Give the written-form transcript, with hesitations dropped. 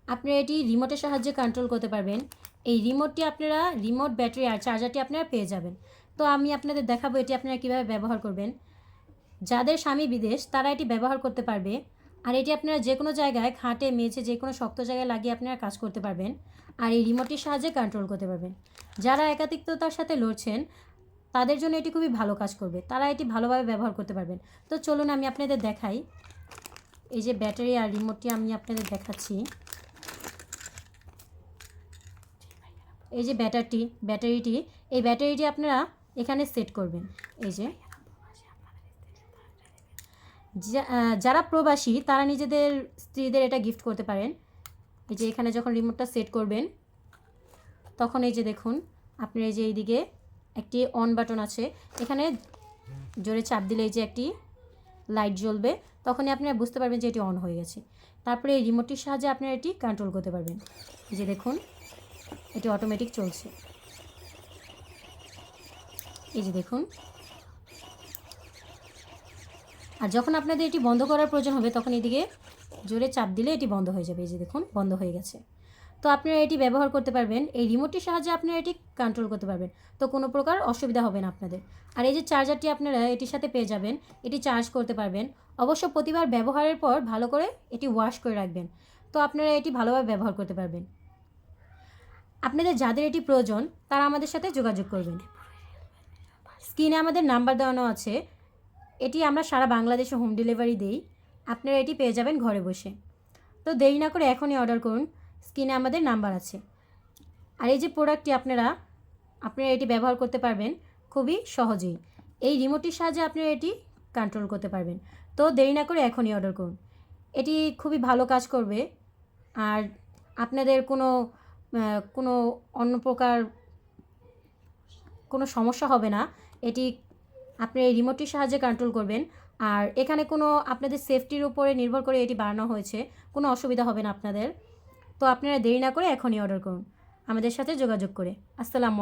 আপনারা এটি রিমোটের সাহায্যে কন্ট্রোল করতে পারবেন। এই রিমোটটি আপনারা রিমোট ব্যাটারি আর চার্জারটি আপনারা পেয়ে যাবেন। তো আমি আপনাদের দেখাবো এটি আপনারা কীভাবে ব্যবহার করবেন। যাদের স্বামী বিদেশ তারা এটি ব্যবহার করতে পারবে। আর এটি আপনারা যে কোনো জায়গায় খাটে মেঝে যে কোনো শক্ত জায়গায় লাগিয়ে আপনারা কাজ করতে পারবেন। আর এই রিমোটটির সাহায্যে কন্ট্রোল করতে পারবেন। যারা একাকিত্বতার সাথে লড়ছেন তাদের জন্য এটি খুবই ভালো কাজ করবে, তারা এটি ভালোভাবে ব্যবহার করতে পারবেন। তো চলুন আমি আপনাদের দেখাই। এই যে ব্যাটারি আর রিমোটটি আমি আপনাদের দেখাচ্ছি। এই যে ব্যাটারিটি এই ব্যাটারিটি আপনারা এখানে সেট করবেন। এই যে যারা প্রবাসী তারা নিজেদের স্ত্রীদের এটা গিফট করতে পারেন। এই যে এখানে যখন রিমোটটা সেট করবেন তখন এই যে দেখুন আপনার এই যে এইদিকে একটি অন বাটন আছে, এখানে জোরে চাপ দিলে এই যে একটি লাইট জ্বলবে, তখনই আপনারা বুঝতে পারবেন যে এটি অন হয়ে গেছে। তারপরে এই রিমোটটির সাহায্যে আপনারা এটি কন্ট্রোল করতে পারবেন। এই যে দেখুন এটি অটোমেটিক চলছে। এই যে দেখুন, আর যখন আপনাদের এটি বন্ধ করার প্রয়োজন হবে তখন এদিকে জোরে চাপ দিলে এটি বন্ধ হয়ে যাবে। এই যে দেখুন বন্ধ হয়ে গেছে। তো আপনারা এটি ব্যবহার করতে পারবেন, এই রিমোটটির সাহায্যে আপনারা এটি কন্ট্রোল করতে পারবেন। তো কোনো প্রকার অসুবিধা হবে না আপনাদের। আর এই যে চার্জারটি আপনারা এটির সাথে পেয়ে যাবেন, এটি চার্জ করতে পারবেন। অবশ্য প্রতিবার ব্যবহারের পর ভালো করে এটি ওয়াশ করে রাখবেন। তো আপনারা এটি ভালোভাবে ব্যবহার করতে পারবেন। আপনাদের যাদের এটি প্রয়োজন তারা আমাদের সাথে যোগাযোগ করবেন। স্ক্রিনে আমাদের নাম্বার দেওয়ানো আছে। এটি আমরা সারা বাংলাদেশে হোম ডেলিভারি দিই। আপনারা এটি পেয়ে যাবেন ঘরে বসে। তো দেরি না করে এখনই অর্ডার করুন, স্ক্রিনে আমাদের নাম্বার আছে। আর এই যে প্রোডাক্টটি আপনারা এটি ব্যবহার করতে পারবেন খুবই সহজেই। এই রিমোটটির সাহায্যে আপনারা এটি কন্ট্রোল করতে পারবেন। তো দেরি না করে এখনই অর্ডার করুন, এটি খুবই ভালো কাজ করবে। আর আপনাদের কোনো অন্য প্রকার কোনো সমস্যা হবে না। এটি আপনি এই রিমোটটির সাহায্যে কন্ট্রোল করবেন। আর এখানে কোনো আপনাদের সেফটির উপরে নির্ভর করে এটি বানানো হয়েছে, কোনো অসুবিধা হবে না আপনাদের। তো আপনারা দেরি না করে এখনই অর্ডার করুন আমাদের সাথে যোগাযোগ করে। আসসালামু